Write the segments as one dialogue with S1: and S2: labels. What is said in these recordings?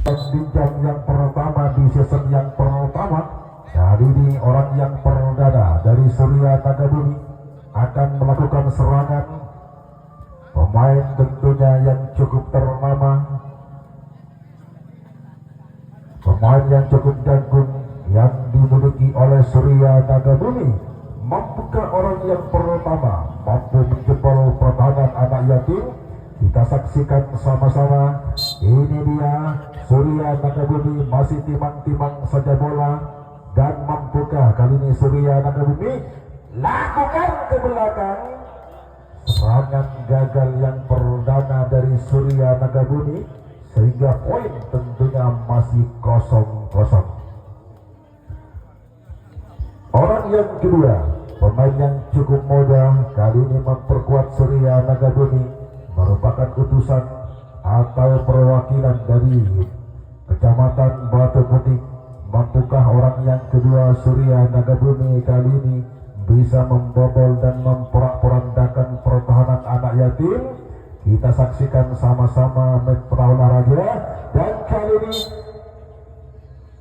S1: Di jam yang pertama di season yang pertama kali ini orang yang perdana dari Surya Nagabumi akan melakukan serangan. Pemain tentunya yang cukup ternama, pemain yang cukup jagung yang dimiliki oleh Surya Nagabumi. Mampukah orang yang pertama mampu menjebol pertahanan anak yatim? Kita saksikan sama-sama. Ini dia Surya Nagabumi, masih timang-timang saja bola. Dan mampukah kali ini Surya Nagabumi lakukan ke belakang? Serangan gagal yang perdana dari Surya Nagabumi, sehingga poin tentunya masih 0-0. Orang yang kedua, pemain yang cukup muda, kali ini memperkuat Surya Nagabumi, merupakan utusan atau perwakilan dari Kecamatan Batu Putih. Mampukah orang yang kedua Surya Nagabumi kali ini bisa membobol dan memporak-porandakan pertahanan anak yatim? Kita saksikan sama-sama mitra olahraga. Dan kali ini,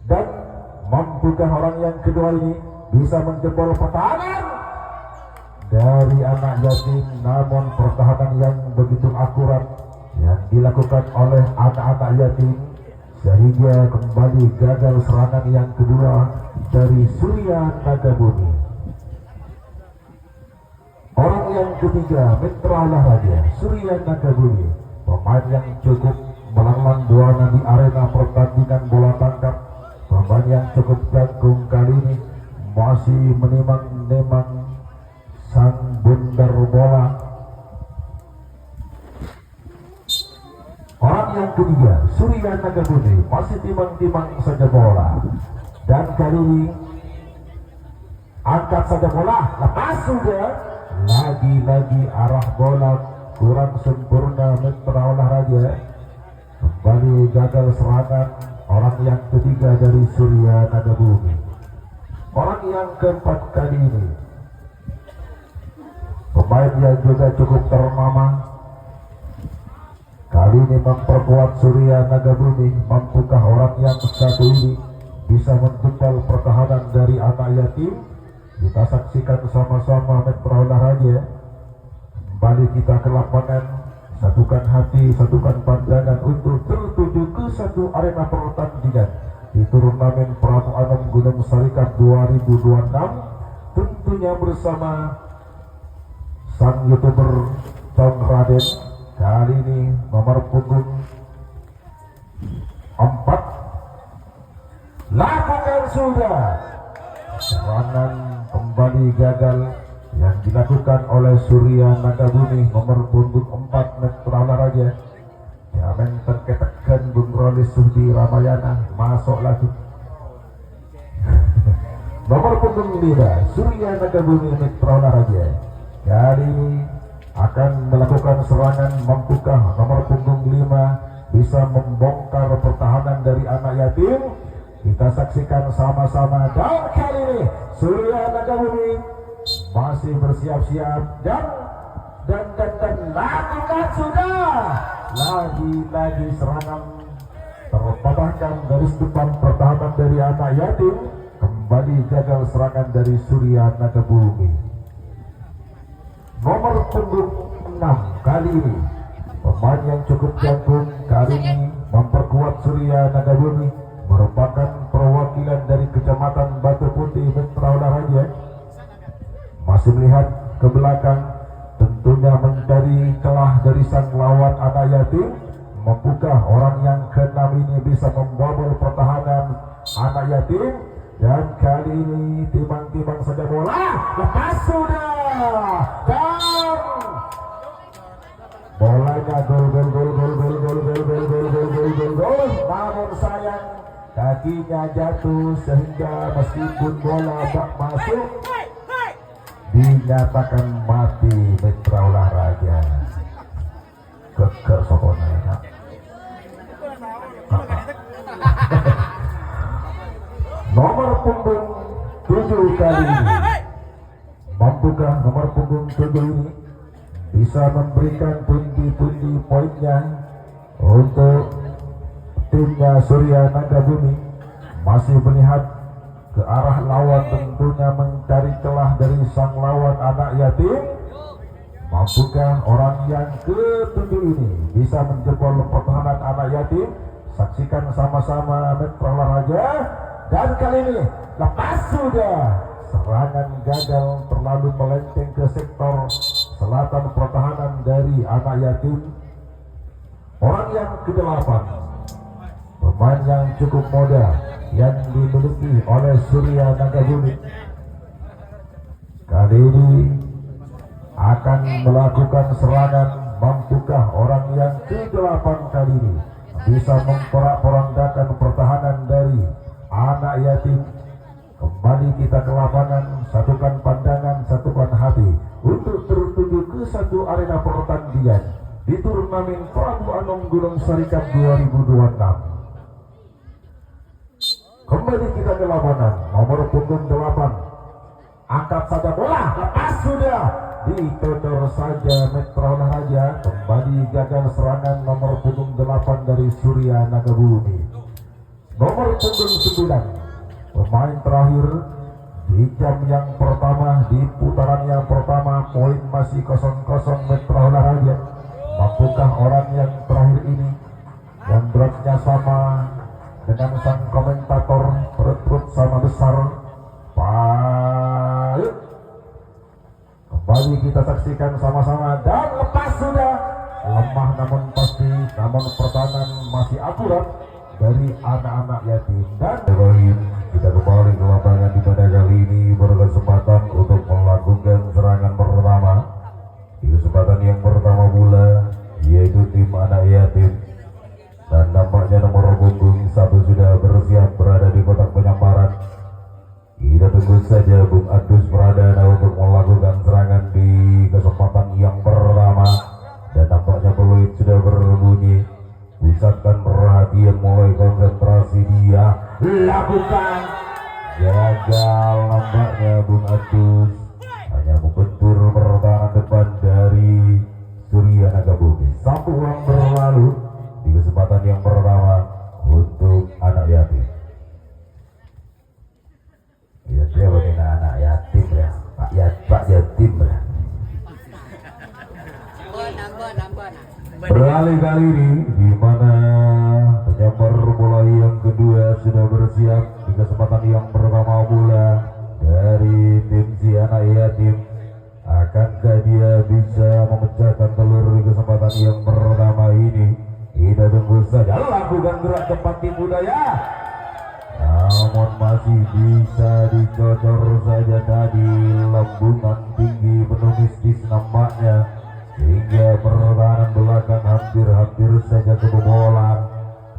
S1: dan mampukah orang yang kedua ini bisa menjebol pertahanan dari anak yatim? Namun pertahanan yang begitu akurat yang dilakukan oleh anak-anak yatim, sehingga kembali gagal serangan yang kedua dari Surya Nagabumi. Orang yang ketiga, mitra olahraga Surya Nagabumi, pemain yang cukup melanglang buana di arena pertandingan bola tangkap, pemain yang cukup jagung kali ini masih menimang-nimang sang bundar bola. Orang yang ketiga, Surya Nagabumi, masih timang-timang saja bola. Dan kali ini angkat saja bola, lepas sudah. Lagi-lagi arah bola kurang sempurna mitra olahraga. Kembali gagal serangan orang yang ketiga dari Surya Nagabumi. Orang yang keempat kali ini, pemain yang juga cukup ternama, kali ini memperkuat Surya Nagabumi. Mampukah orang yang satu ini bisa menjebol pertahanan dari anak yatim? Kita saksikan sama-sama mitra olahraga. Kembali kita ke lapangan, satukan hati, satukan pandangan untuk tertuju ke satu arena pertandingan di turnamen Prabu Anom Gunung Sarikat 2026, tentunya bersama sang YouTuber Tom Raden. Kali ini nomor punggung 4 lakukan sudah. Serangan kembali gagal yang dilakukan oleh Surya Nagabumi, nomor punggung 4 mitra olahraga. Jangan terketekan Bung Rolis Sudi Ramayana, masuk lagi. Nomor punggung 5 Surya Nagabumi mitra olahraga kali ini akan melakukan serangan. Mampukah nomor punggung 5 bisa membongkar pertahanan dari anak yatim? Kita saksikan sama-sama. Dan kali ini Surya Nagabumi masih bersiap-siap dan lakukan sudah. Lagi-lagi serangan terpatahkan garis depan pertahanan dari anak yatim. Kembali gagal serangan dari Surya Nagabumi. Nomor punggung 6 kali ini, pemain yang cukup jagung kali ini memperkuat Surya Nagabumi, merupakan perwakilan dari Kecamatan Batu Putih mitra olahraga. Masih melihat ke belakang, tentunya mencari celah dari sang lawan anak yatim. Mampukah orang yang ke-6 ini bisa membobol pertahanan anak yatim? Dan kali ini timang-timang saja bola, lepas sudah. Dan bolanya gol. Namun sayang, kakinya jatuh sehingga meskipun bola tak masuk, dinyatakan mati mitra olahraga. Keker sokonanya. Nomor punggung 7 kali ini, mampukah nomor punggung 7 ini bisa memberikan pundi-pundi poinnya untuk timnya Surya Nagabumi masih melihat ke arah lawan, tentunya mencari celah dari sang lawan anak yatim. Mampukah orang yang ketujuh ini bisa menjebol pertahanan anak yatim? Saksikan sama-sama Metro Olahraga. Dan kali ini lepas sudah, serangan gagal terlalu melenceng ke sektor selatan pertahanan dari anak yatim. Orang yang ke-8, pemain yang cukup muda yang dimiliki oleh Surya Nagabumi, kali ini akan melakukan serangan. Mampukah orang yang ke-8 kali ini bisa memporak-porandakan pertahanan dari anak yatim? Kembali kita ke lapangan, satukan pandangan, satukan hati untuk tertuju ke satu arena pertandingan di turnamen Prabu Anung Gunung Sari Cup 2026. Kembali kita ke lapangan, nomor punggung 8, angkat saja bola, lepas sudah, ditodor saja Metro Olahraga. Kembali gagal serangan nomor punggung 8 dari Surya Nagabumi. Nomor punggung 9, pemain terakhir di jam yang pertama, di putaran yang pertama, poin masih 0-0 Metro Olahraga. Mampukah orang yang terakhir ini yang beratnya sama dengan sang komentator, perut sama besar, baik. Kembali kita saksikan sama-sama dan lepas sudah, lemah namun pasti, namun pertahanan masih akurat dari anak-anak yatim. Dan kita kembali ke lapangan di pada kali ini berkesempatan untuk melakukan serangan pertama. Di kesempatan yang pertama pula yaitu tim anak yatim, dan nampaknya nomor punggung 1 sudah bersiap berada di kotak penyamparan. Kita tunggu saja Bung Adus Pradana untuk melakukan serangan di kesempatan yang pertama. Dan nampaknya peluit sudah berbunyi. Pusatkan perhatian, mulai konsentrasi, dia lakukan. Gagal nampaknya Bung Adus, hanya membentur pertahanan depan dari Surya Nagabumi. 1 orang berlalu di kesempatan yang pertama untuk anak yatim. Ya, dia bagi anak yatim ya, Pak Yatim ya. Beralih kali ini di mana penyambar bola yang kedua sudah bersiap di kesempatan yang pertama pula dari tim si anak yatim. Akankah dia bisa memecahkan telur di kesempatan yang pertama ini? Kita tunggu saja. Lakukan gerak cepat tim budaya, namun masih bisa dicocor saja tadi lembungan tinggi penungistis nampaknya, sehingga pertahanan belakang hampir saja kebobolan,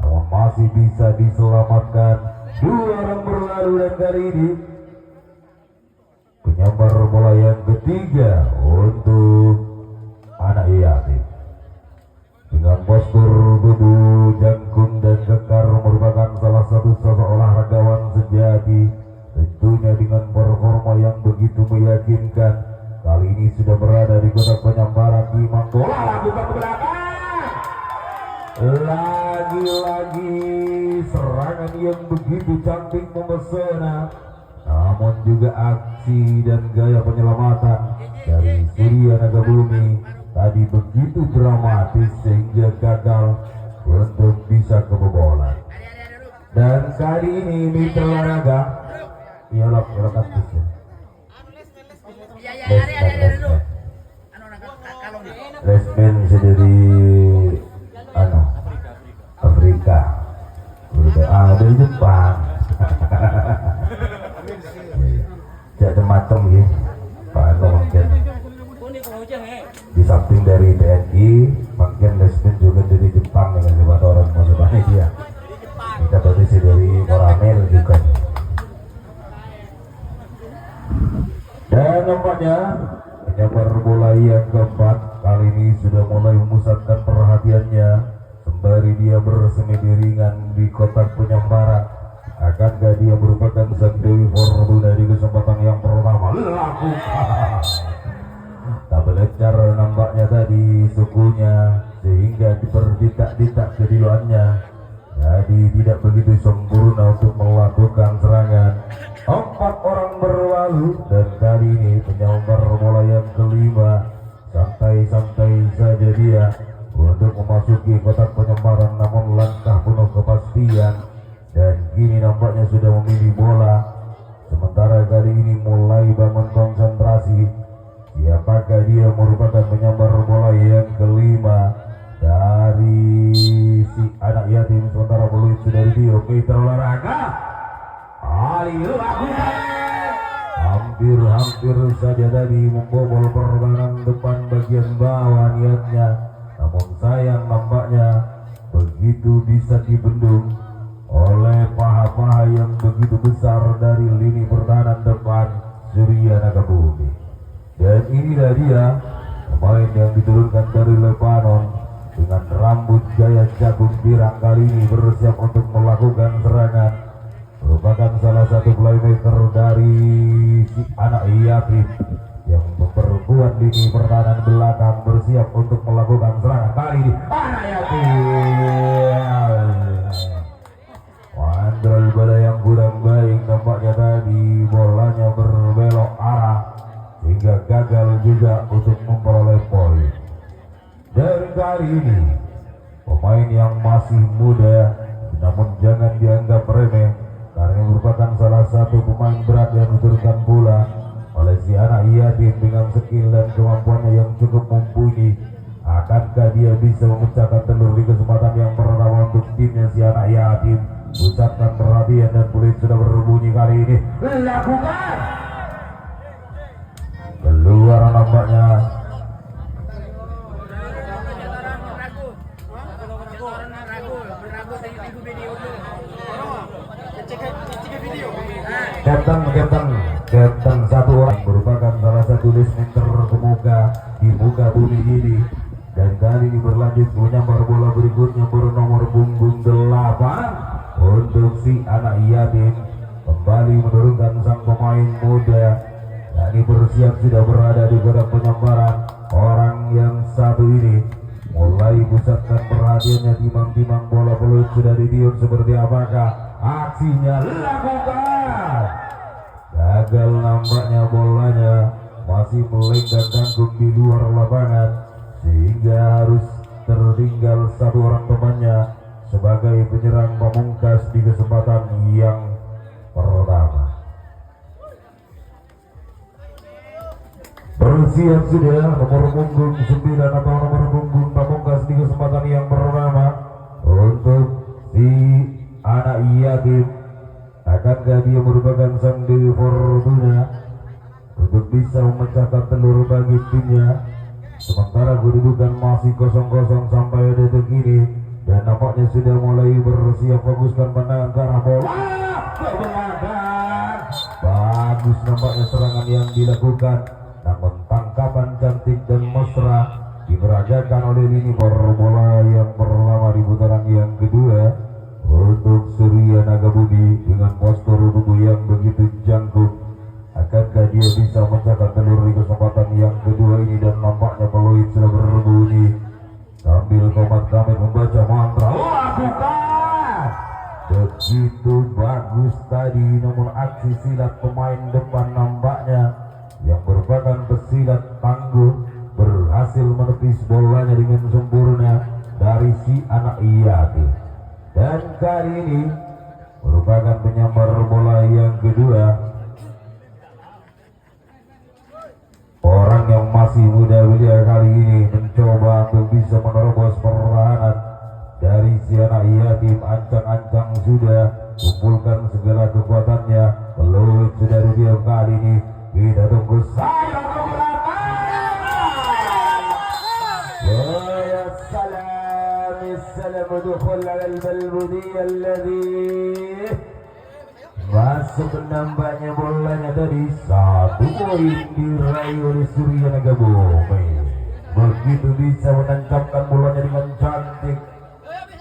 S1: namun masih bisa diselamatkan. 2 orang berlalu dan kali ini penyambar bola yang ketiga untuk anak yatim dengan postur tubuh jangkung dan kekar, merupakan salah satu sosok olahragawan sejati, tentunya dengan performa yang begitu meyakinkan. Kali ini sudah berada di kotak penyambaran di bola lakukan ke belakang. Lagi-lagi serangan yang begitu cantik memesona, namun juga aksi dan gaya penyelamatan dari Surya Nagabumi tadi begitu dramatis sehingga gagal untuk bisa kebobolan. Dan kali ini Mitra Olahraga ialah praktisnya resmen dari Afrika, dari Jepang. Jadi matang ya Pak mungkin di samping dari TNI, mungkin resmen juga dari Jepang dengan beberapa orang maksudnya dia. Kita berarti dari Koramel juga. Dan nampaknya penyambar bola yang keempat kali ini sudah mulai memusatkan perhatiannya sembari dia bersemi ringan di kotak penyambaran. Akankah dia merupakan sang Dewi Fortuna di kesempatan yang pertama? Lakukan. Tak belecar nampaknya tadi sukunya sehingga diperditak-ditak kediluannya. Jadi jadi tidak begitu sempurna untuk melakukan serangan. 4 orang berlalu dan kali ini penyambar bola yang kelima santai-santai saja dia untuk memasuki kotak penyambaran, namun langkah penuh kepastian dan kini nampaknya sudah memilih bola. Sementara kali ini mulai bangun konsentrasi. Siapakah dia? Merupakan penyambar bola yang kelima dari si anak yatim. Sementara peluit sudah di Peter olahraga Ali lakukan hampir saja tadi membobol pertahanan depan bagian bawah niatnya, namun sayang nampaknya begitu bisa dibendung oleh paha-paha yang begitu besar dari lini pertahanan depan Surya Nagabumi. Dan inilah dia pemain yang diturunkan dari Lebanon dengan rambut gaya jagung pirang, kali ini bersiap untuk melakukan serangan. Merupakan salah satu playmaker dari si anak yatim yang memperkuat lini pertahanan belakang, bersiap untuk melakukan serangan. Kali ini anak yatim mandral bola yang kurang baik, nampaknya tadi bolanya berbelok arah sehingga gagal juga untuk memperoleh poin. Dan kali ini pemain yang masih muda namun jangan dianggap remeh, karena merupakan salah satu pemain berat yang diturunkan pula oleh si anak yatim dengan skill dan kemampuannya yang cukup mumpuni. Akankah dia bisa memecahkan telur di kesempatan yang pertama untuk timnya si anak yatim? Pusatkan perhatian dan peluit sudah berbunyi kali ini. Lakukan keluar nampaknya. Kapten satu orang merupakan salah satu listener kemuka di muka bumi ini, dan kali ini berlanjut menyambar bola berikutnya bernomor punggung 8 untuk si anak yatim. Kembali menurunkan sang pemain muda, yakni bersiap sudah berada di kotak penyambaran. Orang yang satu ini mulai pusatkan perhatiannya, timang-timang bola peluit sudah ditiup. Seperti apakah aksinya? Lakukan. Gagal nampaknya, bolanya masih melenggang kangkung di luar lapangan sehingga harus tertinggal satu orang temannya sebagai penyerang pamungkas di kesempatan yang pertama. Bersiap sudah nomor punggung 9 atau nomor punggung pamungkas di kesempatan yang pertama untuk si anak yatim. Akankah dia merupakan sang Dewi Fortuna untuk bisa memecahkan telur bagi timnya? Sementara kedudukan masih kosong-kosong sampai detik ini, dan nampaknya sudah mulai bersiap fokuskan pandangan ke arah bola ke belakang. Bagus nampaknya serangan yang dilakukan, namun tangkapan cantik dan mesra diperagakan oleh lini bola yang pertama di putaran yang kedua untuk Surya Nagabumi dengan postur tubuh yang begitu jangkung. Akankah dia bisa mencetak telur di kesempatan yang kedua ini? Dan nampaknya peluit sudah berbunyi sambil komat kami membaca mantra. Lakukan begitu bagus tadi, namun aksi silat pemain depan nampaknya yang merupakan pesilat tangguh berhasil menepis bolanya dengan sempurna dari si anak yatim. Dan kali ini merupakan penyambar bola yang kedua, orang yang masih muda belia kali ini mencoba untuk bisa menerobos pertahanan dari si anak yatim. Ancang-ancang sudah kumpulkan segala kekuatannya, peluit sudah didiam kali ini. Kita tunggu saya السلام دخول على البلبودي الذي masuk. Nampaknya bolanya dari satu poin diraih oleh Surya Nagabumi. Begitu bisa menancapkan bolanya dengan cantik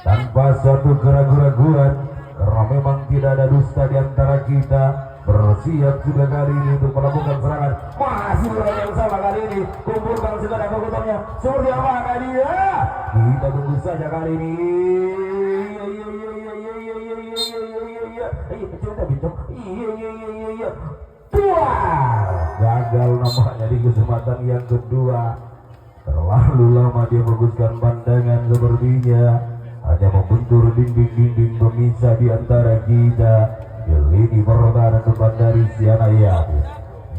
S1: tanpa suatu keraguan-raguan, karena memang tidak ada dusta di antara kita. Bersiap sudah kali ini untuk melakukan serangan. Masih bola yang sama kali ini, kumpulkan segala kekuatannya. Surya apakah dia? Kita tunggu saja kali ini. kencang. Iya. Dua. Gagal nampaknya di kesempatan yang kedua. Terlalu lama dia fokuskan pandangan sepertinya. Hanya membentur dinding-dinding pemisah di antara kita. Di lini pertahanan depan dari Siana Yati.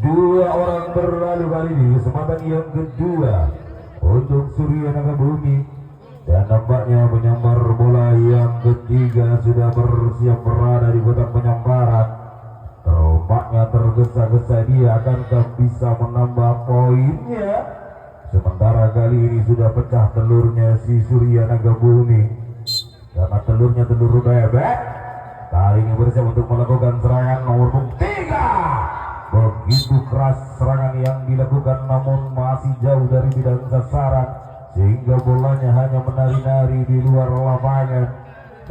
S1: Dua orang berlalu kali ini kesempatan yang kedua untuk Surya Nagabumi. Dan nampaknya penyambar bola yang ketiga sudah bersiap berada di kotak penyambaran. Tampaknya tergesa-gesa dia akankah bisa menambah poinnya. Sementara kali ini sudah pecah telurnya si Surya Nagabumi. Karena telurnya telur bebek. Kali ini bersiap untuk melakukan serangan nomor 3. Begitu keras serangan yang dilakukan namun masih jauh dari bidang sasaran. Sehingga bolanya hanya menari-nari di luar lapangan.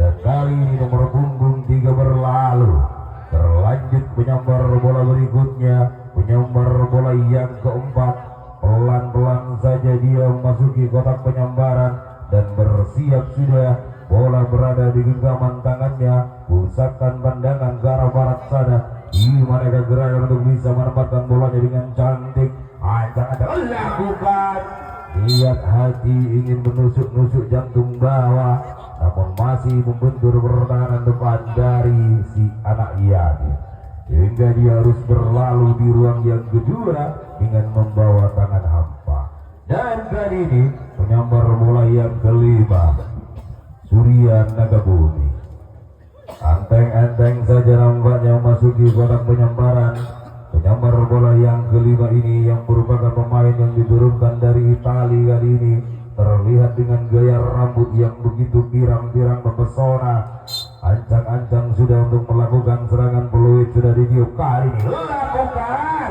S1: Dan kali ini nomor punggung 3 berlalu. Terlanjut penyambar bola berikutnya. Penyambar bola yang keempat. Pelan-pelan saja dia memasuki kotak penyambaran. Dan bersiap sudah. Bola berada di genggaman tangannya. Pusatkan pandangan ke arah barat sana. Gimana gerakan untuk bisa menempatkan bolanya dengan cantik. Ancang-ancang lakukan. Lihat hati ingin menusuk-nusuk jantung bawah, namun masih membentur pertahanan depan dari si anak Yati. Hingga dia harus berlalu di ruang yang kedua dengan membawa tangan hampa. Dan kali ini penyambar bola yang kelima, Surya Nagabumi. Enteng-enteng saja nampaknya memasuki kotak penyambaran. Penyambar bola yang kelima ini yang merupakan pemain yang diturunkan dari Italia kali ini terlihat dengan gaya rambut yang begitu pirang-pirang mempesona. Ancang-ancang sudah untuk melakukan serangan peluit sudah ditiup kali ini. Lakukan.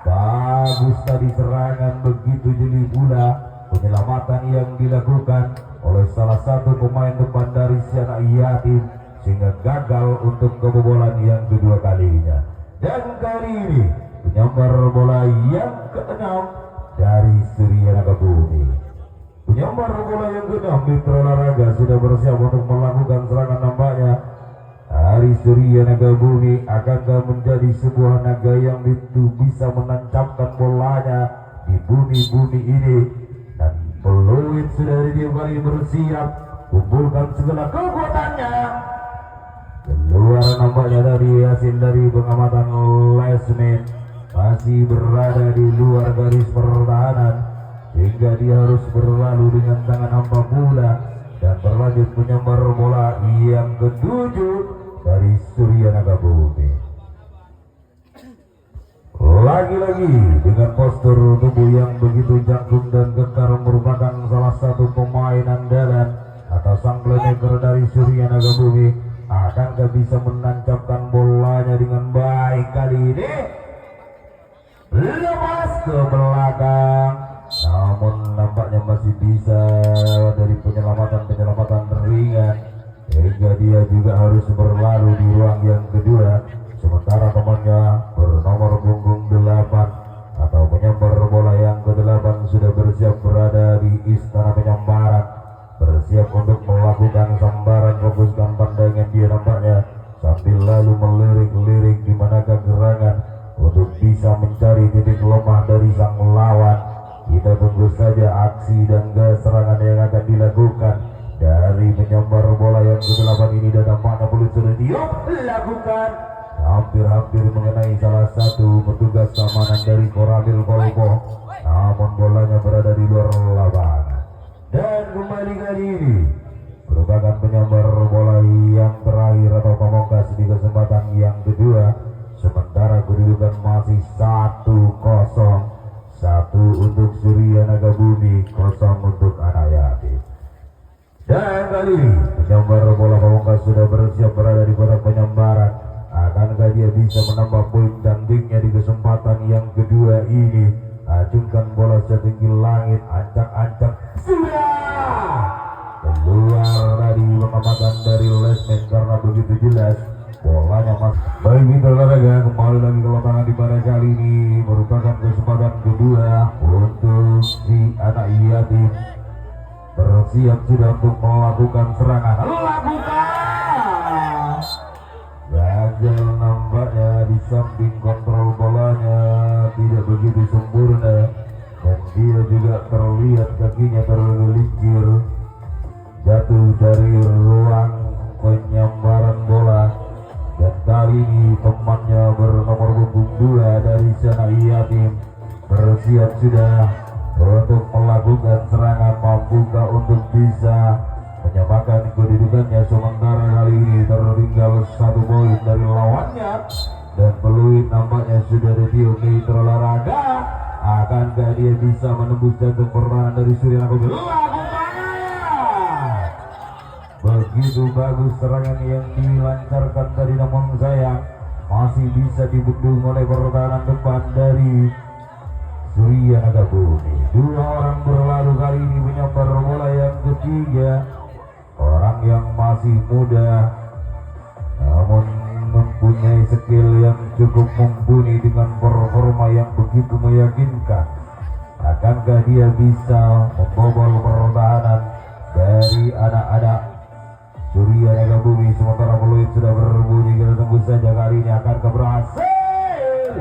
S1: Bagus tadi serangan begitu jeli pula penyelamatan yang dilakukan oleh salah satu pemain depan dari Siana Yatim sehingga gagal untuk kebobolan yang kedua kalinya. Dan kali ini penyambar bola yang ke-6 dari Surya Nagabumi. Penyambar bola yang ke-6 mitra olahraga sudah bersiap untuk melakukan serangan nampaknya. Dari Surya Nagabumi akankah menjadi sebuah naga yang itu bisa menancapkan bolanya di bumi-bumi ini. Dan peluit sudah dia kali bersiap kumpulkan segala kekuatannya. Keluar nampaknya dari hasil dari pengamatan Lesmin masih berada di luar garis pertahanan sehingga dia harus berlalu dengan tangan hampa pula dan berlanjut menyambar bola yang ke-7 dari Surya Nagabumi. Lagi-lagi dengan postur tubuh yang begitu jangkung dan kekar merupakan salah satu pemain andalan atau sang playmaker dari Surya Nagabumi. Akankah bisa menancapkan bolanya dengan baik kali ini? Lepas ke belakang, namun nampaknya masih bisa dari penyelamatan ringan hingga dia juga harus berlalu di ruang yang kedua. Sementara temannya bernomor punggung 8 atau penyambar bola yang ke-8 sudah bersiap berada di istana penyambaran, bersiap untuk melakukan sambaran. Fokuskan pandangan dia nampaknya sambil lalu melirik-lirik di manakah gerangan untuk bisa mencari titik lemah dari sang lawan. Kita tunggu saja aksi dan gaya serangan yang akan dilakukan dari penyambar bola yang ke-8 ini. Dan nampaknya peluit sudah dilakukan hampir-hampir mengenai salah satu petugas keamanan dari Koramil Kolpo, namun bolanya berada di luar lapangan. Dan kembali kali ini merupakan penyambar bola yang terakhir atau pamungkas di kesempatan yang kedua. Sementara kedudukan masih 1-0, 1 untuk Surya Nagabumi, 0 untuk Anayati. Dan kali ini penyambar bola pamungkas sudah bersiap berada di kotak penyambaran. Akankah dia bisa menambah poin tandingnya di kesempatan yang kedua ini? Acungkan bola setinggi langit, ancang-ancang sudah keluar dari pengamatan dari Lesmen karena begitu jelas bolanya mas. Baik mitra olahraga, kembali lagi ke lapangan di pada kali ini merupakan kesempatan kedua untuk si anak yatim bersiap sudah untuk melakukan serangan. Lakukan gagal samping kontrol bolanya tidak begitu sempurna, dan dia juga terlihat kakinya tergelincir jatuh dari ruang penyambaran bola. Dan kali ini temannya bernomor punggung 2 dari Sana Yatim bersiap sudah untuk melakukan serangan. Mampukah untuk bisa menyamakan kedudukannya, sementara kali ini tertinggal 1 poin dari lawannya. Dan peluit nampaknya sudah ditiup mitra olahraga. Akankah dia bisa menembus jantung pertahanan dari Surya Nagobi? Begitu bagus serangan yang dilancarkan tadi, namun sayang masih bisa dibendung oleh pertahanan depan dari Surya Nagabumi. 2 orang berlalu kali ini menyambar bola yang ketiga. Orang yang masih muda namun mempunyai skill yang cukup mumpuni dengan performa yang begitu meyakinkan. Akankah dia bisa membobol pertahanan dari anak-anak Surya Nagabumi? Sementara peluit sudah berbunyi, kita tunggu saja kali ini akan berhasil.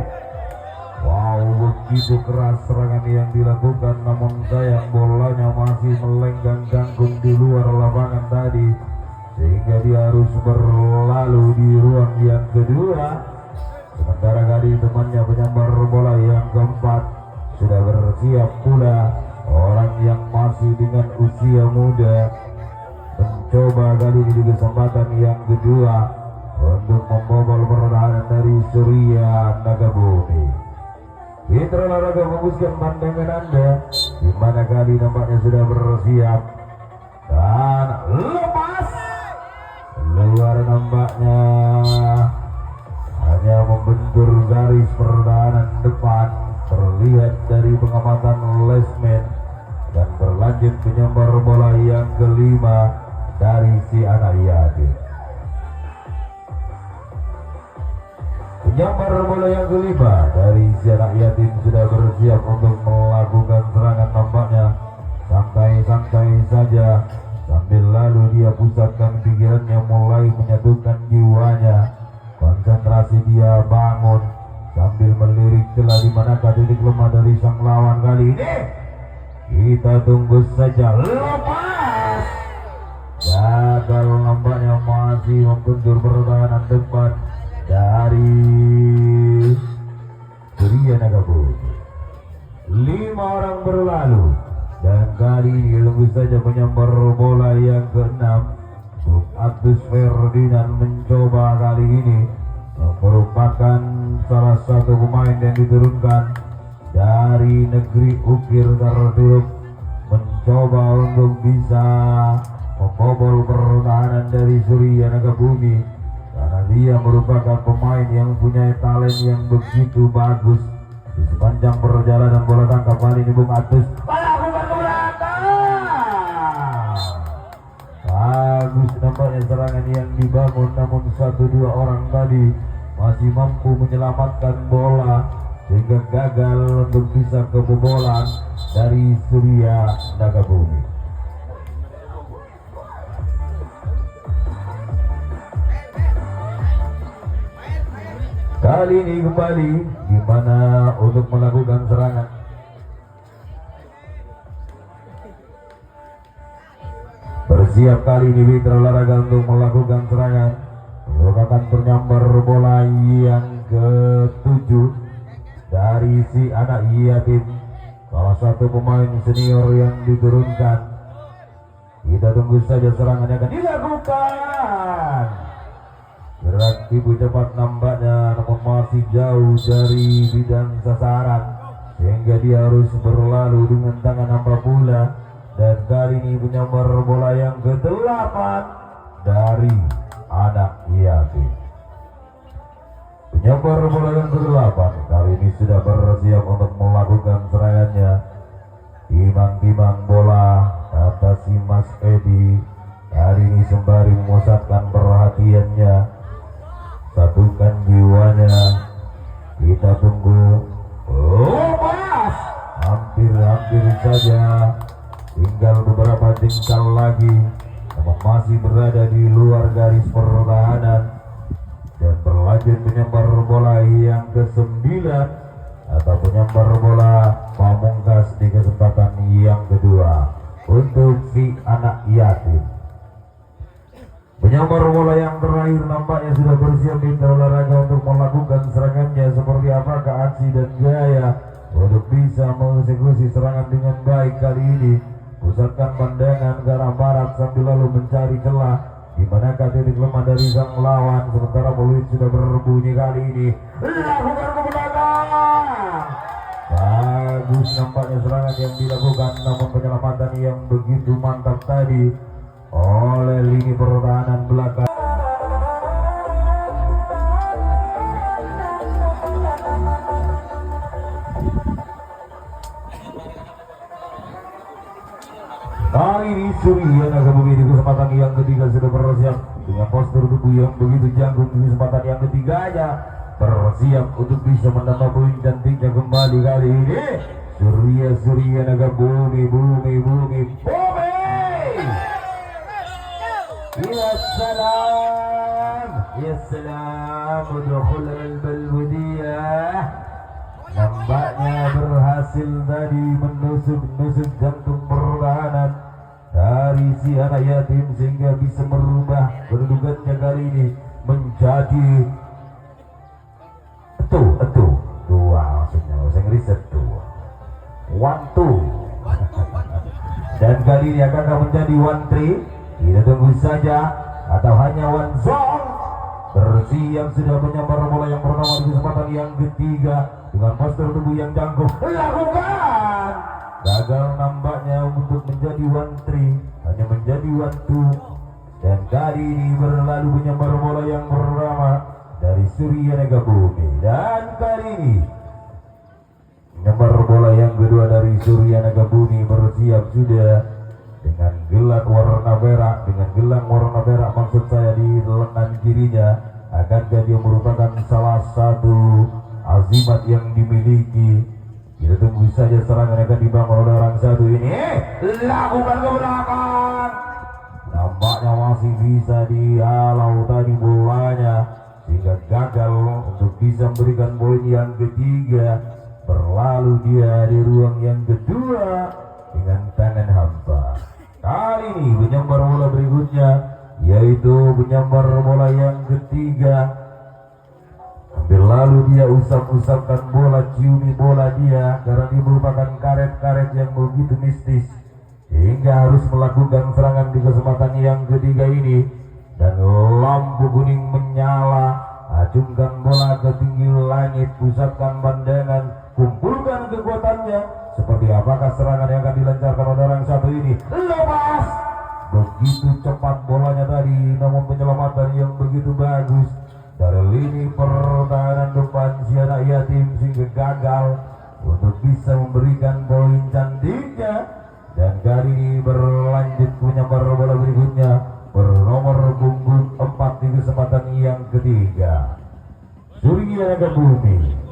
S1: Wow, begitu keras serangan yang dilakukan, namun sayang bolanya masih melenggang jangkung di luar lapangan tadi, sehingga dia harus berlalu di ruang yang kedua. Sementara kali temannya penyambar bola yang keempat sudah bersiap pula. Orang yang masih dengan usia muda mencoba kali ini di kesempatan yang kedua untuk membobol pertahanan dari Surya Nagabumi. Mitra olahraga fokuskan pandangan Anda, di mana kali nampaknya sudah bersiap dan lepas luar, nampaknya hanya membentur garis pertahanan depan terlihat dari pengamatan Lesman, dan berlanjut penyambar bola yang kelima dari si anak Yatim. Penyambar bola yang kelima dari si anak Yatim sudah bersiap untuk melakukan serangan. Nampaknya santai-santai saja, sambil lalu dia pusatkan pikirannya, mulai menyatukan jiwanya. Konsentrasi dia bangun sambil melirik celah di manakah titik lemah dari sang lawan kali ini. Kita tunggu saja. Lepas, gagal, nampaknya masih membentur pertahanan depan dari Surya Nagabumi. 5 orang berlalu, dan kali ini tunggu saja penyambar bola yang ke-6. Bung Agus Ferdinand mencoba kali ini, merupakan salah satu pemain yang diturunkan dari negeri Ukir Tarduluk, mencoba untuk bisa membobol pertahanan dari Surya Nagabumi, karena dia merupakan pemain yang mempunyai talent yang begitu bagus. Di sepanjang perjalanan bola tangkap kali ini Bung Agus melakukan keberatan. Bagus nampaknya serangan yang dibangun, namun 1-2 orang tadi masih mampu menyelamatkan bola sehingga gagal untuk bisa kebobolan dari Surya Nagabumi. Kali ini kembali gimana untuk melakukan serangan. Bersiap kali ini mitra olahraga untuk melakukan serangan. Merupakan penyambar bola yang ke-7 dari si anak Yatim, salah satu pemain senior yang diturunkan. Kita tunggu saja serangan yang akan dilakukan. Gerak ibu cepat nampaknya, namun masih jauh dari bidang sasaran, sehingga dia harus berlalu dengan tangan hampa pula. Dan kali ini penyambar bola yang ke-8 dari anak Yatim. Penyambar bola yang ke-8 kali ini sudah bersiap untuk melakukan serangannya. Timang-timang bola kata si Mas Edi, hari ini sembari memusatkan perhatiannya, satukan jiwanya. Kita tunggu. Lepas, hampir saja, tinggal beberapa jengkal lagi, namun masih berada di luar garis pertahanan. dan berlanjut menyambar bola yang ke-9 atau penyambar bola pamungkas di kesempatan yang kedua untuk si anak yatim. Penyambar bola yang terakhir nampaknya sudah bersiap di olahraga untuk melakukan serangannya. Seperti apakah aksi dan gaya untuk bisa mengeksekusi serangan dengan baik kali ini. Pusatkan pandangan ke arah barat sambil lalu mencari celah di manakah titik lemah dari sang lawan. Sementara peluit sudah berbunyi kali ini. Lakukan ke belakang. Bagus nampaknya serangan yang dilakukan, namun penyelamatan yang begitu mantap tadi oleh lini pertahanan belakang. Kali ini Surya Naga Bumi di kesempatan yang ketiga sudah bersiap dengan postur tubuh yang begitu jangkung. Di kesempatan yang ketiganya bersiap untuk bisa menambah poin cantiknya kembali kali ini. Surya Naga Bumi. Ya salam udkhul al-balbudiyah. Nampaknya berhasil tadi menusuk jantung pertahanan dari si anak yatim sehingga bisa merubah kedudukannya kali ini menjadi dua, maksudnya bahasa Inggris one two. Dan kali ini akan menjadi one three. Kita tunggu saja atau hanya one zone. Bersiap sudah menyambar bola yang pertama di kesempatan yang ketiga dengan postur tubuh yang jangkung. Lakukan. Gagal nampaknya untuk menjadi one three, hanya menjadi one two. Dan kali ini berlalu menyambar bola yang pertama dari Surya Naga Bumi. Dan kali ini menyambar bola yang kedua dari Surya Naga Bumi bersiap sudah dengan gelang warna merah, maksud saya di lengan kirinya. Akankah dia merupakan salah satu azimat yang dimiliki? Kita tunggu saja serangan akan dibangun oleh orang satu ini. Lakukan ke belakang. Nampaknya masih bisa dihalau tadi bolanya sehingga gagal untuk bisa memberikan poin yang ketiga. Berlalu dia di ruang yang kedua dengan tangan hampa. Kali ini penyambar bola berikutnya yaitu penyambar bola yang ketiga. Hampir lalu dia usap-usapkan bola, ciumi bola dia karena dia merupakan karet-karet yang begitu mistis sehingga harus melakukan serangan di kesempatan yang ketiga ini. Dan lampu kuning menyala, acungkan bola ke tinggi langit, pusatkan pandangan, kumpulkan kekuatannya. Seperti apakah serangan yang akan dilancarkan oleh orang satu ini? Lepas. Begitu cepat bolanya tadi, namun penyelamatan yang begitu bagus dari lini pertahanan depan si anak yatim sehingga gagal untuk bisa memberikan poin cantiknya. Dan kali ini berlanjut menyambar bola berikutnya bernomor punggung 4 di kesempatan yang ketiga. Surya Naga Bumi.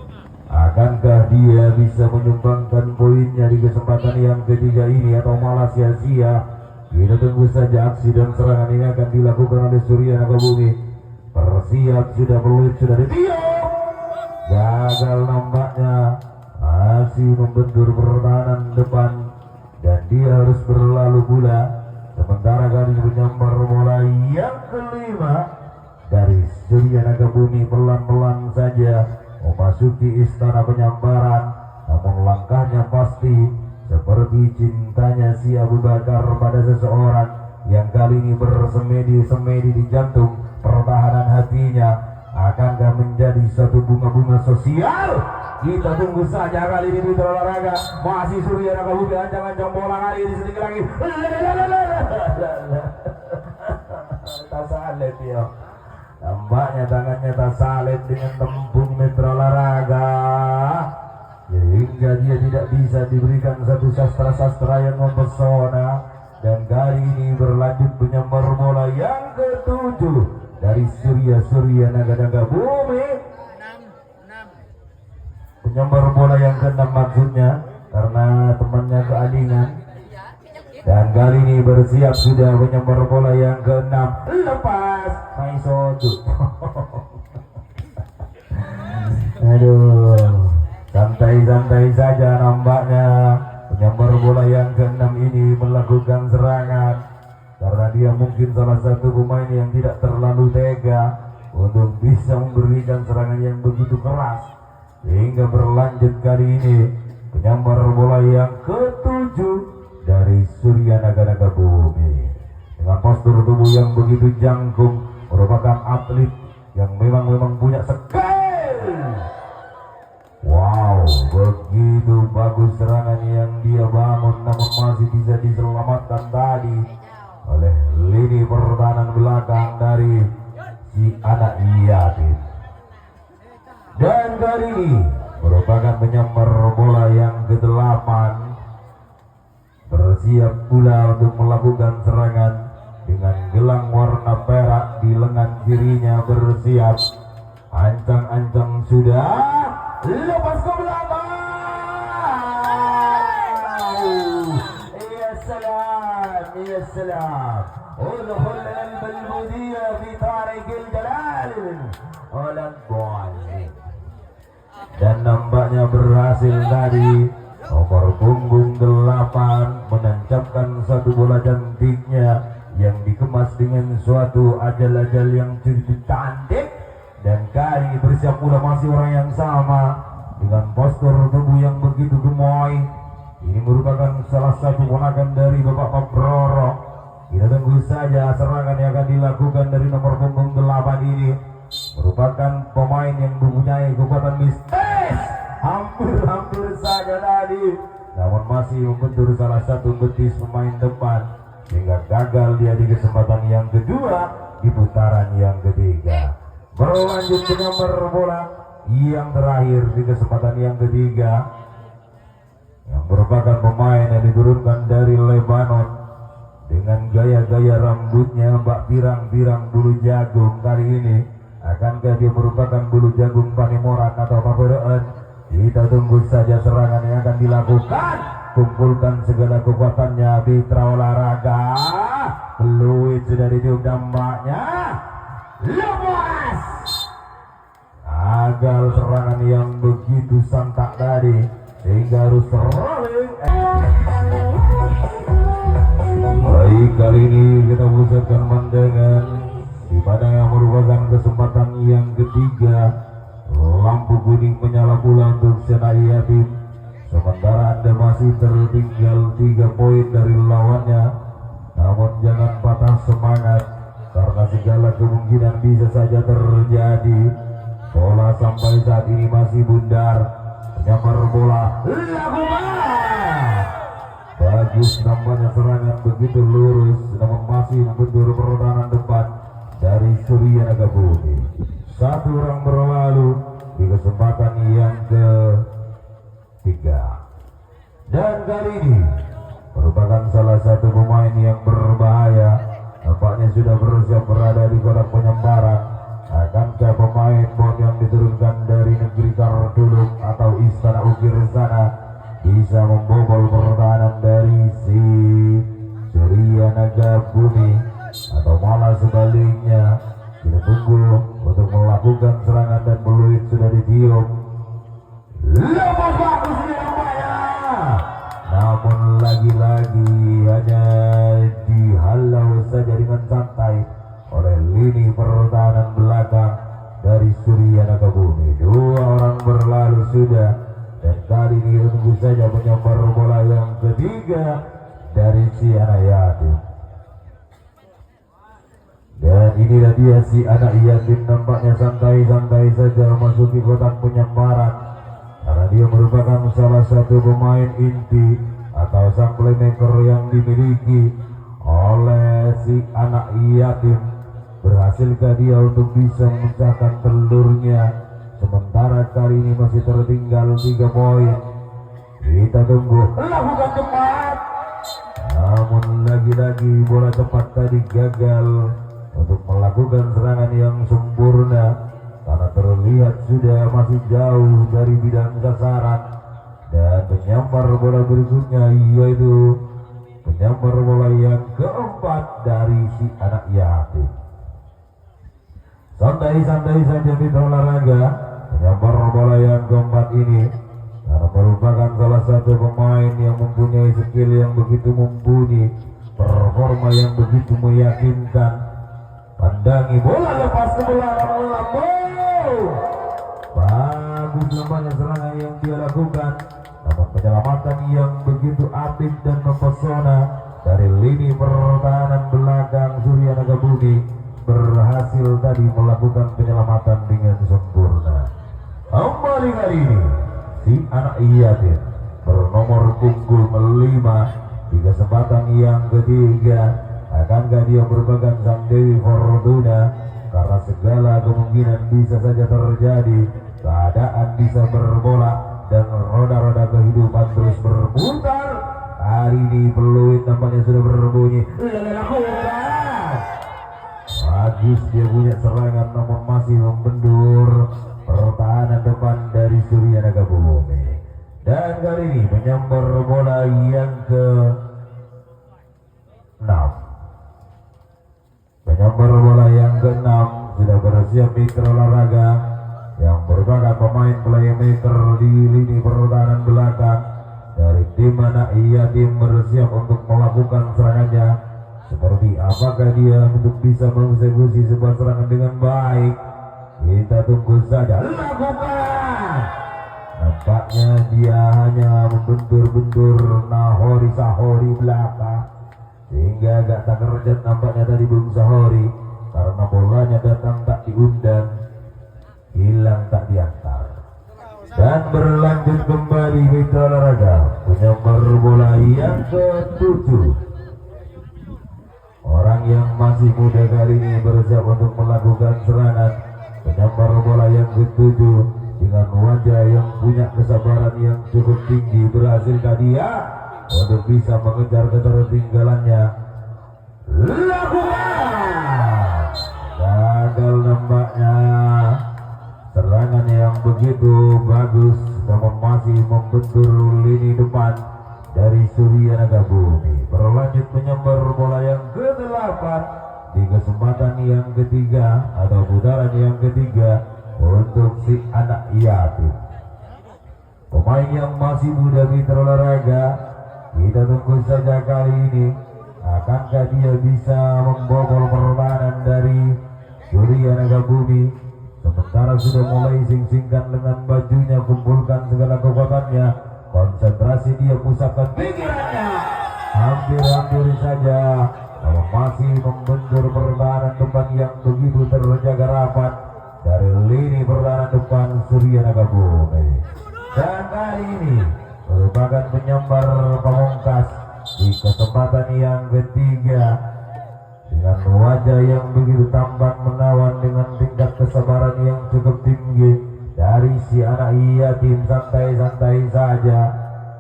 S1: Akankah dia bisa menyumbangkan poinnya di kesempatan yang ketiga ini atau malah sia-sia? Kita tunggu saja aksi dan serangan ini akan dilakukan oleh Surya Naga Bumi. Bersiap sudah peluit sudah ditiup. Gagal nampaknya, masih membentur pertahanan depan dan dia harus berlalu pula. Sementara kali menyambar bola yang kelima dari Surya Naga Bumi pelan-pelan saja memasuki istana penyambaran, namun langkahnya pasti seperti cintanya si Abu Bakar pada seseorang yang kali ini bersemedi di jantung pertahanan hatinya. Akankah menjadi satu bunga-bunga sosial? Kita tunggu saja kali ini di olahraga. Masih Surya Naga Bumi ancang-ancang bola kali ini sedikit lagi. Tak salit ya. Nampaknya tangannya tak salit dengan tembung mitra olahraga sehingga dia tidak bisa diberikan satu sastra-sastra yang mempesona. Dan kali ini berlanjut menyambar bola yang ke-7 dari Surya Naga Bumi. Penyambar bola yang ke-6 maksudnya karena temannya kealingan. Dan kali ini bersiap sudah menyambar bola yang ke-6. Lepas Maisodu. Aduh, santai-santai saja nampaknya penyambar bola yang ke-6 ini melakukan serangan karena dia mungkin salah satu pemain yang tidak terlalu tega untuk bisa memberikan serangan yang begitu keras sehingga berlanjut kali ini penyambar bola yang ke-7 dari Surya Naga Bumi dengan postur tubuh yang begitu jangkung, merupakan atlet yang memang punya skill. Wow, begitu bagus serangan yang dia bangun, namun masih bisa diselamatkan tadi oleh lini pertahanan belakang dari si anak yatim. Dan kali ini merupakan penyambar bola yang ke-8, bersiap pula untuk melakukan serangan dengan gelang warna perak di lengan kirinya, bersiap. Ancang-ancang sudah lepas ke belakang. Ya salam, ya salam. Udkhul qalb al-mudiyya fi tariq al-jalal. Oleh gol. Dan nampaknya berhasil tadi nomor punggung 8 menancapkan satu bola cantiknya yang dikemas dengan suatu ajal-ajal yang cukup cantik. Dan kali ini bersiap pula masih orang yang sama dengan postur tubuh yang begitu gemoy. Ini merupakan salah satu ponakan dari Bapak Pabroro. Kita tunggu saja serangan yang akan dilakukan dari nomor punggung 8 ini. Merupakan pemain yang mempunyai kekuatan mistis. Hampir saja tadi, namun masih membentur salah satu betis pemain depan sehingga gagal dia di kesempatan yang kedua di putaran yang ketiga. Berlanjut penyambar bola yang terakhir di kesempatan yang ketiga, yang merupakan pemain yang diturunkan dari Lebanon dengan gaya-gaya rambutnya bak pirang-pirang bulu jagung. Kali ini akankah dia merupakan bulu jagung Panemoran atau Paberean? Kita tunggu saja serangan yang akan dilakukan. Kumpulkan segala kekuatannya Mitra Olahraga. Peluit sudah ditiup dampaknya. Lepas. Gagal serangan yang begitu santak tadi sehingga harus rolling. Baik, kali ini kita pusatkan pandangan di mana yang merupakan kesempatan yang ketiga. Lampu kuning menyala pula untuk Senai Yatim. Sementara Anda masih tertinggal 3 poin dari lawannya. Namun jangan patah semangat karena segala kemungkinan bisa saja terjadi. Bola sampai saat ini masih bundar. Penyambar bola lakukan. Bagus nampaknya serangan begitu lurus, namun masih membentur pertahanan depan dari Surya Naga Bumi. 1 orang berlalu di kesempatan yang ke-3. Dan kali ini merupakan salah satu pemain yang berbahaya. Nampaknya sudah bersiap berada di kotak penyambaran. Akankah pemain bot yang diturunkan dari negeri Kardulung atau Istana Ukir sana bisa membobol pertahanan dari si Surya Naga Bumi, atau malah sebaliknya? Kita tunggu untuk melakukan serangan dan peluit sudah ditiup. Lepas bagus nampaknya, namun lagi-lagi hanya dihalau saja dengan santai oleh lini pertahanan belakang dari Surya Naga Bumi. 2 orang berlalu sudah, dan kali ini tunggu saja penyambar bola yang ketiga dari si anak yatim. Dan inilah dia si anak yatim, nampaknya santai-santai saja memasuki kotak penyambaran karena dia merupakan salah satu pemain inti atau sang playmaker yang dimiliki oleh si anak yatim. Berhasilkah dia untuk bisa memecahkan telurnya? Sementara kali ini masih tertinggal 3 poin. Kita tunggu. Lakukan cepat. Namun lagi-lagi bola cepat tadi gagal untuk melakukan serangan yang sempurna karena terlihat sudah masih jauh dari bidang sasaran. Dan penyambar bola berikutnya yaitu penyambar bola yang keempat dari si anak yatim. Santai-santai saja Mitra Olahraga. Penyambar bola yang keempat ini karena merupakan salah satu pemain yang mempunyai skill yang begitu mumpuni, performa yang begitu meyakinkan. Pandangi bola lepas ke belakang, bagus nampaknya serangan yang dia lakukan, namun penyelamatan yang begitu apik dan mempesona dari lini pertahanan belakang Surya Nagabudi berhasil tadi melakukan penyelamatan dengan sempurna. Kembali kali ini si anak Yatin bernomor punggung 5 di kesempatan yang ketiga. Akankah dia merupakan sang Dewi Fortuna? Karena segala kemungkinan bisa saja terjadi, keadaan bisa berbolak dan roda-roda kehidupan terus berputar. Hari ini peluit nampaknya sudah berbunyi. Bagus dia punya serangan, namun masih membendur pertahanan depan dari Surya Nagabumi. Dan kali ini menyambar bola yang ke-6. Penyambar bola yang ke-6 sudah bersiap Mitra Olahraga yang merupakan pemain playmaker di lini pertahanan belakang dari tim Anak Yatim bersiap untuk melakukan serangannya. Seperti apakah dia untuk bisa mengeksekusi sebuah serangan dengan baik? Kita tunggu saja. Lakukan. Nampaknya dia hanya membentur-bentur Nahori Sahori belakang, sehingga agak tak kerjat nampaknya dari Bung Sahori, karena bolanya datang tak diundang, hilang tak diantar. Dan berlanjut kembali Mitra Olahraga menyambar bola yang ke-7. Orang yang masih muda kali ini bersiap untuk melakukan serangan. Penyambar bola yang ke-7 dengan wajah yang punya kesabaran yang cukup tinggi, berhasilkah dia untuk bisa mengejar ketertinggalannya? Lakukan. Gagal nampaknya. Serangan yang begitu bagus namun masih membentur lini depan dari Surya Nagabumi. Berlanjut menyambar bola yang ke-8 di kesempatan yang ketiga atau putaran yang ketiga untuk si Anak Yatim. Pemain yang masih muda Mitra Olahraga, kita tunggu saja kali ini akankah dia bisa membobol pertahanan dari Surya Nagabumi. Sementara sudah mulai sing-singkan dengan bajunya, kumpulkan segala kekuatannya, konsentrasi dia, pusatkan pikirannya. Hampir-hampir saja kalau masih membentur pertahanan depan yang begitu terjaga rapat dari lini pertahanan depan Surya Nagabumi. Dan kali ini merupakan penyambar pamungkas di kesempatan yang ketiga dengan wajah yang begitu tampan menawan dengan tingkat kesabaran yang cukup tinggi dari si Anak Yatim. Santai-santai saja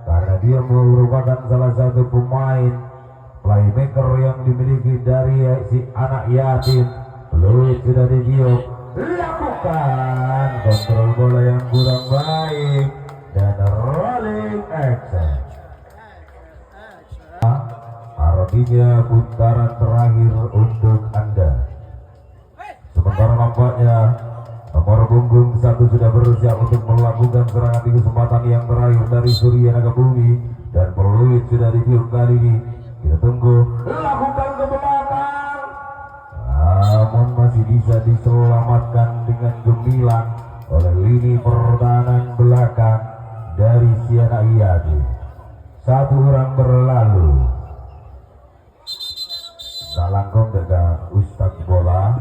S1: karena dia merupakan salah satu pemain playmaker yang dimiliki dari si Anak Yatim. Peluit sudah ditiup, lakukan kontrol bola yang kurang baik dan rolling action. Artinya putaran terakhir untuk Anda. Sementara nampaknya nomor punggung 1 sudah bersiap untuk melakukan serangan di kesempatan yang terakhir dari Surya Nagabumi, dan peluit sudah ditiup kali ini. Kita tunggu, lakukan ke belakang, namun masih bisa diselamatkan dengan gemilang oleh lini pertahanan belakang dari si Anak Yatim. 1 orang berlalu. Salangkong dengan Ustaz bola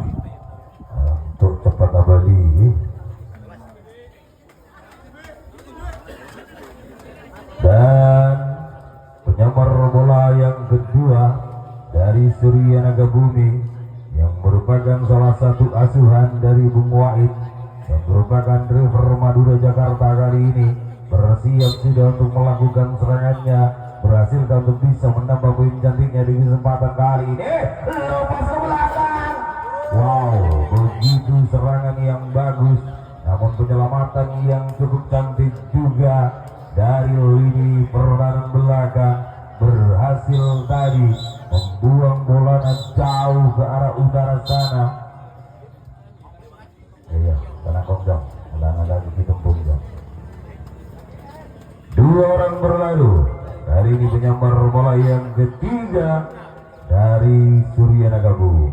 S1: untuk cepat abadi. Dan penyambar bola yang kedua dari Surya Nagabumi yang merupakan salah satu asuhan dari Bung Wahid, yang merupakan driver Madura Jakarta kali ini, bersiap sudah untuk melakukan serangannya. Berhasil untuk bisa menambah poin cantiknya di kesempatan kali ini. Lepas ke belakang. Wow, begitu serangan yang bagus, namun penyelamatan yang cukup cantik juga dari lini pertahanan belakang. Berhasil tadi membuang bolanya jauh ke arah utara sana. Iya, karena kondang, ulangan lagi. Dua orang berlalu. Kali ini penyambar bola yang ketiga dari Surya Nagabumi.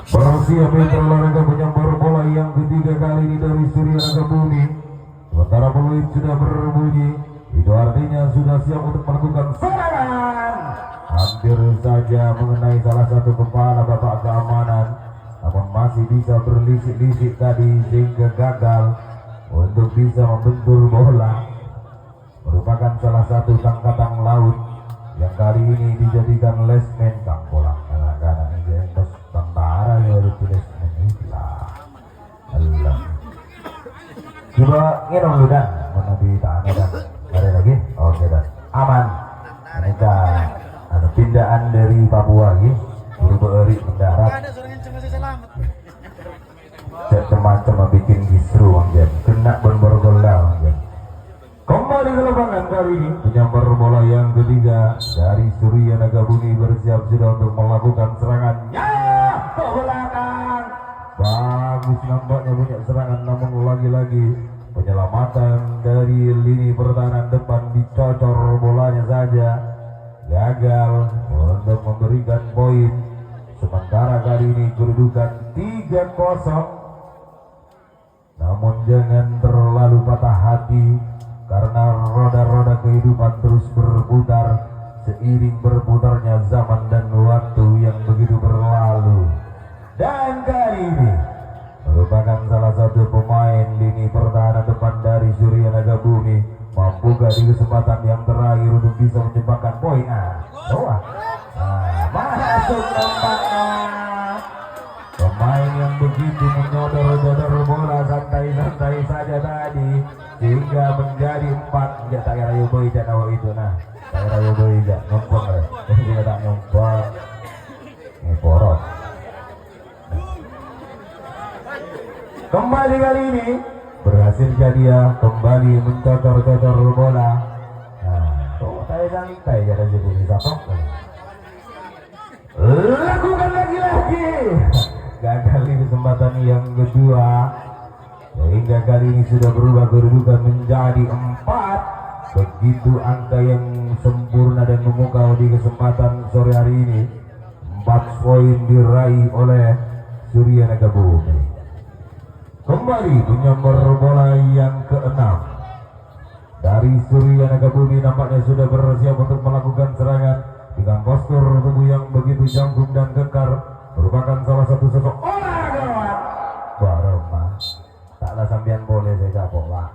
S1: Bersiap mitra olahraga penyambar bola yang ketiga kali ini dari Surya Nagabumi. Sementara peluit sudah berbunyi, itu artinya sudah siap untuk melakukan serangan. Hampir saja mengenai salah satu kepala bapak keamanan, namun masih bisa berlisik-lisik tadi sehingga gagal untuk bisa membentur bola. Merupakan salah satu tangkatan laut yang kali ini dijadikan lesmen kang bola anak-anak ini tentara yang lesmen itulah. Allah. Coba nginong lu dan mana di tanah dan ada lagi? Oke dan aman. Mereka ada pindaan dari Papua lagi, berberi mendarat. Macam bikin kisru angin, kena berborgola angin. Kembali ke lapangan kali ini, penyambar bola yang ketiga dari Surya Nagabumi bersiap sudah untuk melakukan serangannya ke belakang. Bagus nampaknya punya serangan, namun lagi-lagi penyelamatan dari lini pertahanan depan dicocor bolanya saja gagal untuk memberikan poin. Sementara kali ini kedudukan 3-0. Namun jangan terlalu patah hati, karena roda-roda kehidupan terus berputar seiring berputarnya zaman dan waktu yang begitu berlalu. Dan kali ini merupakan salah satu pemain lini pertahanan depan dari Surya Nagabumi, mampukah di kesempatan yang terakhir untuk bisa menyumbangkan poin. Masuk nampaknya pemain yang begitu menyodor-jodor bola santai-santai saja tadi sehingga menjadi 4. Tidak tak kira Yoboy dan awak itu nah. Tak kira Yoboy tidak nyompong deh. Dia tak nyompong. Ini porok. Kembali kali ini berhasil jadi ya kembali mencocor-cocor bola. Nah, saya santai jadi bisa kok. Lakukan lagi-lagi. Gagal di kesempatan yang kedua, sehingga kali ini sudah berubah kedudukan menjadi 4. Begitu angka yang sempurna dan memukau di kesempatan sore hari ini. 4 poin diraih oleh Surya Nagabumi. Kembali penyambar bola yang ke-6 dari Surya Nagabumi nampaknya sudah bersiap untuk melakukan serangan dengan postur tubuh yang begitu jangkung dan kekar. Merupakan salah satu sosok olahraga Baroma. Taklah sampean boleh saya capok pak.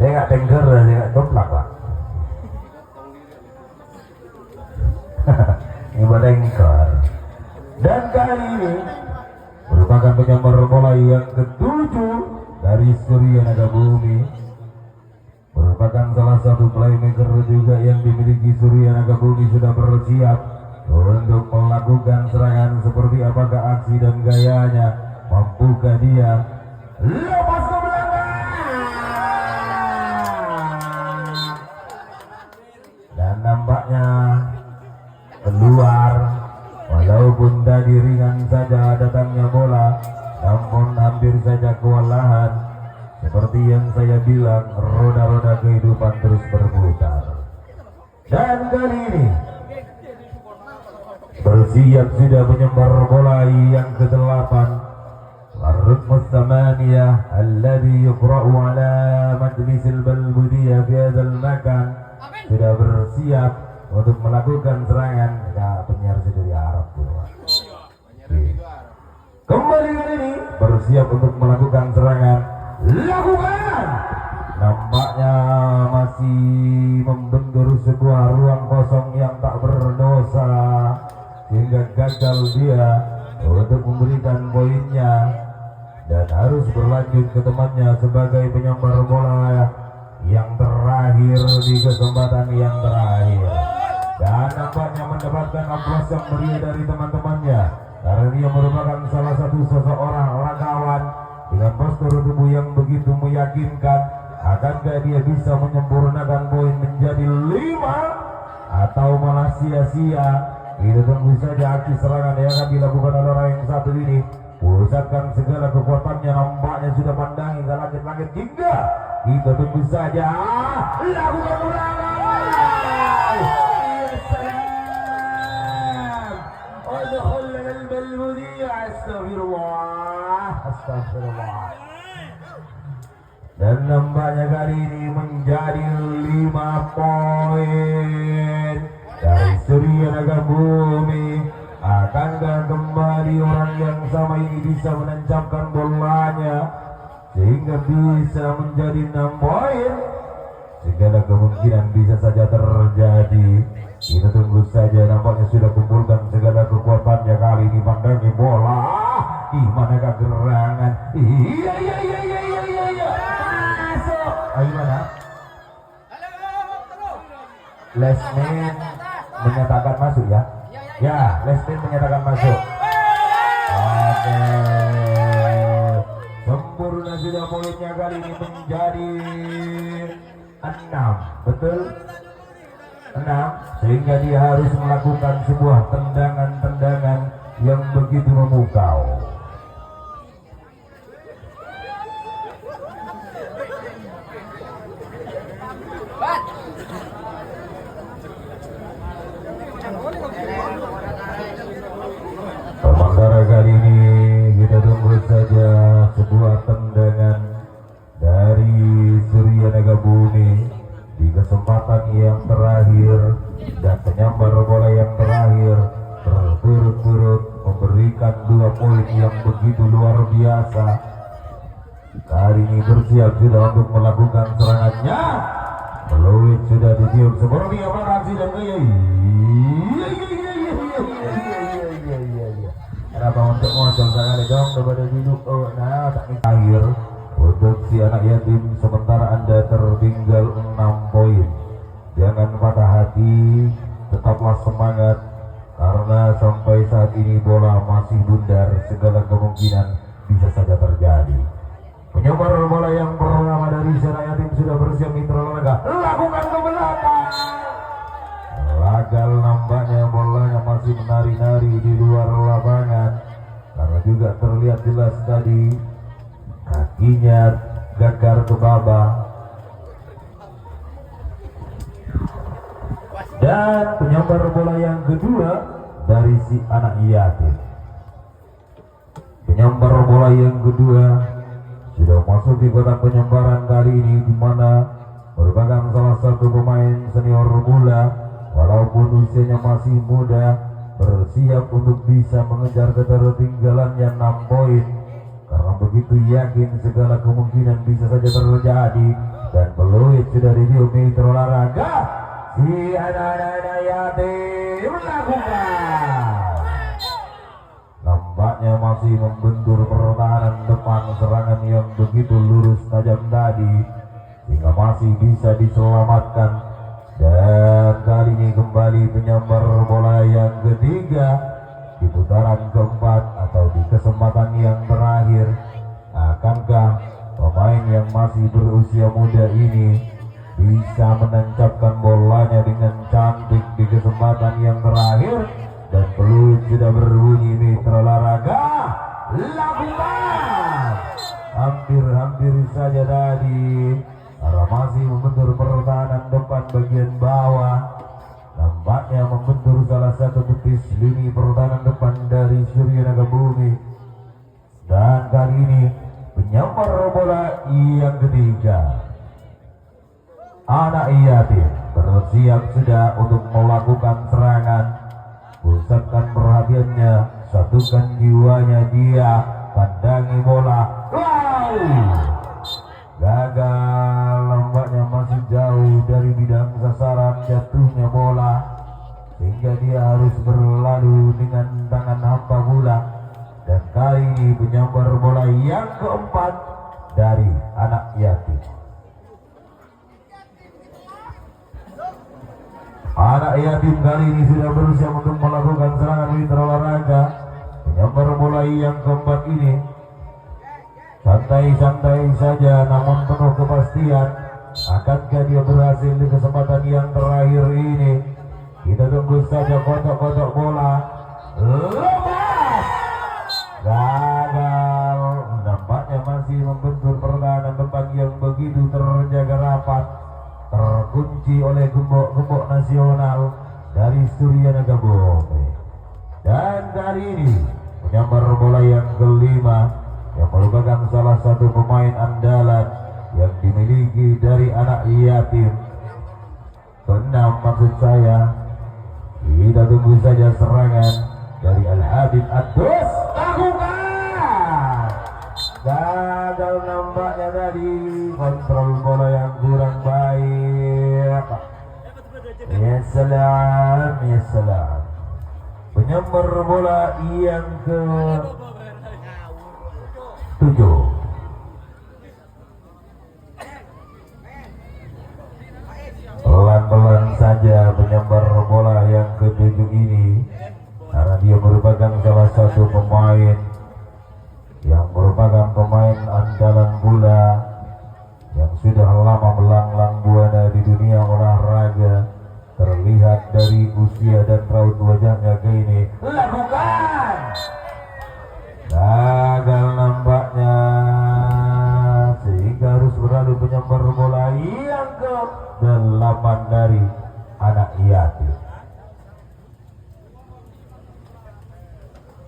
S1: Saya nggak tengger, saya nggak domplak pak. Ini buat tengger. Dan kali ini merupakan penyambar bola yang ke-7 dari Surya Nagabumi. Merupakan salah satu playmaker juga yang dimiliki Surya Nagabumi, sudah bersiap untuk melakukan serangan. Seperti apakah aksi dan gayanya, mampukah dia lepas ke belakang dan nampaknya keluar. Walaupun tadi ringan saja datangnya bola, namun hampir saja kewalahan. Seperti yang saya bilang, roda-roda kehidupan terus berputar. Dan kali ini bersiap sudah penyambar bola yang ke-8. Ar-rukm ats-tsamaniyah alladhi yuqra'u ala majlis al-balbudiyah fi hadzal makan sudah bersiap untuk melakukan serangan. Ya, penyiar dari Arab tuh. Kembali kali ini bersiap untuk melakukan serangan. Lakukan. Nampaknya masih membentur sebuah ruang kosong yang tak berdosa sehingga gagal dia untuk memberikan poinnya dan harus berlanjut ke temannya sebagai penyambar bola yang terakhir di kesempatan yang terakhir. Dan nampaknya mendapatkan aplaus yang meriah dari teman-temannya karena dia merupakan salah satu seseorang ragawan dengan postur tubuh yang begitu meyakinkan. Akankah dia bisa menyempurnakan poin menjadi 5 atau malah sia-sia? Itu tunggu saja aksi serangan yang akan dilakukan oleh orang yang satu ini. Pusatkan segala kekuatannya, nampaknya sudah pandangi ke langit-langit hingga kita tunggu saja. Lakukan ulangan. Astagfirullah. Dan nampaknya kali ini menjadi 5 poin dari Surya Naga Bumi. Akankah kembali orang yang sama ini bisa menancapkan bolanya sehingga bisa menjadi 6 poin? Segala kemungkinan bisa saja terjadi. Kita tunggu saja, nampaknya sudah kumpulkan segala kekuatannya. Kali ini pandangi bola. Di manakah gerangan? Iya. Masuk. Ayo mana? Lesmin menyatakan masuk ya? Ya, Lesmin menyatakan masuk. Oke. Sempurna sudah poinnya kali ini menjadi 6. Betul? 6. Sehingga dia harus melakukan sebuah tendangan-tendangan yang begitu memukau. Sementara kali ini kita tunggu saja sebuah tendangan dari Surya Naga Bumi di kesempatan yang terakhir, dan penyambar bola yang terakhir berturut-turut memberikan 2 poin yang begitu luar biasa. Kali ini bersiap sudah untuk melakukan serangannya. Peluit sudah ditiup seperti apa aksi dan kenapa untuk ngocok sekali dong kepada duduk. Nah tak akhir untuk si anak yatim, sementara Anda tertinggal 6 poin. Jangan patah hati, tetaplah semangat, karena sampai saat ini bola masih bundar. Segala kemungkinan bisa saja terjadi. Penyambar bola yang pertama dari si anak yatim sudah bersiap. Mitra olahraga lakukan ke belakang. Gagal, nampaknya bolanya masih menari-nari di luar lapangan, karena juga terlihat jelas tadi kakinya gagar ke bawah. Dan penyambar bola yang kedua dari si anak yatim. Penyambar bola yang kedua sudah masuk di kotak penyambaran kali ini, di mana merupakan salah satu pemain senior bola, walaupun usianya masih muda, bersiap untuk bisa mengejar ketertinggalannya 6 poin, karena begitu yakin segala kemungkinan bisa saja terjadi. Dan peluit sudah ditiup. Mitra olahraga si anak-anak yatim melakukan, nampaknya masih membentur pertahanan depan serangan yang begitu lurus tajam tadi, sehingga masih bisa diselamatkan. Dan kali ini kembali penyambar bola yang ketiga di putaran keempat atau di kesempatan yang terakhir. Akankah pemain yang masih berusia muda ini bisa menancapkan bolanya dengan cantik di kesempatan yang terakhir? Dan peluit sudah berbunyi. Mitra olahraga lakukan. Hampir saja tadi, karena masih membentur pertahanan depan bagian bawah, nampaknya membentur salah satu betis lini pertahanan depan dari Surya Naga Bumi. Dan kali ini penyambar bola yang ketiga, anak yatim bersiap sudah untuk melakukan serangan. Pusatkan perhatiannya, satukan jiwanya, dia pandangi bola. Wow! Gagal, nampaknya masih jauh dari bidang sasaran jatuhnya bola, sehingga dia harus berlalu dengan tangan hampa pula. Dan kali ini penyambar bola yang keempat dari anak yatim. Anak yatim kali ini sudah berusaha untuk melakukan serangan. Mitra olahraga penyambar bola yang keempat ini santai-santai saja, namun penuh kepastian. Akankah dia berhasil di kesempatan yang terakhir ini? Kita tunggu saja. Kotak-kotak bola lepas. Gagal. begitu terjaga rapat, terkunci oleh gembok-gembok nasional dari Surya Nagabome. Dan kali ini menyambar bola yang kelima yang merupakan salah satu pemain andalan yang dimiliki dari anak yatim. Keenam maksud saya. Kita tunggu saja serangan dari Al-Habib Adus. Lakukan. Gagal nampaknya tadi, kontrol bola yang kurang baik. Ya salam, ya salam. Penyambar bola yang ke 7. Pelan-pelan saja penyambar bola yang ke-7 ini, karena dia merupakan salah satu pemain yang merupakan pemain andalan bola yang sudah lama melanglang buana di dunia olahraga. Terlihat dari usia dan raut wajahnya ke ini. Lakukan. Gagal nampaknya, sehingga harus beradu penyambar bola yang ke-8 dari anak yatim.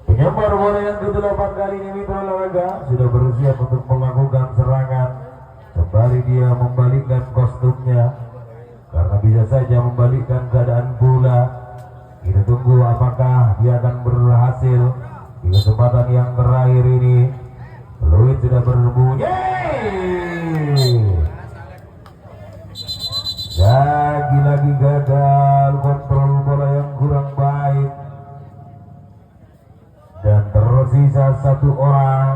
S1: Penyambar bola yang ke-8 kali ini Mitra Olahraga sudah bersiap untuk melakukan serangan. Sembari dia membalikkan kostumnya, karena bisa saja membalikkan keadaan bola. Kita tunggu apakah dia akan berhasil di kesempatan yang terakhir ini. Peluit sudah berbunyi. Lagi-lagi gagal, kontrol bola yang kurang baik. Dan tersisa 1 orang.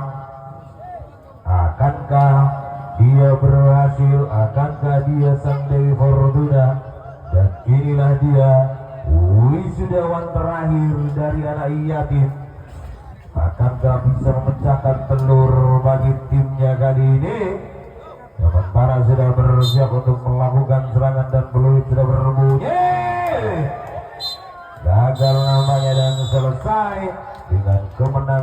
S1: Akankah dia berhasil? Akankah dia sang Dewi Fortuna? Dan inilah dia wisudawan terakhir dari anak yatim. Akankah bisa memecahkan telur bagi timnya kali ini? Sementara sudah bersiap untuk melakukan serangan dan peluit sudah berbunyi. Gagal namanya dan selesai dengan kemenangan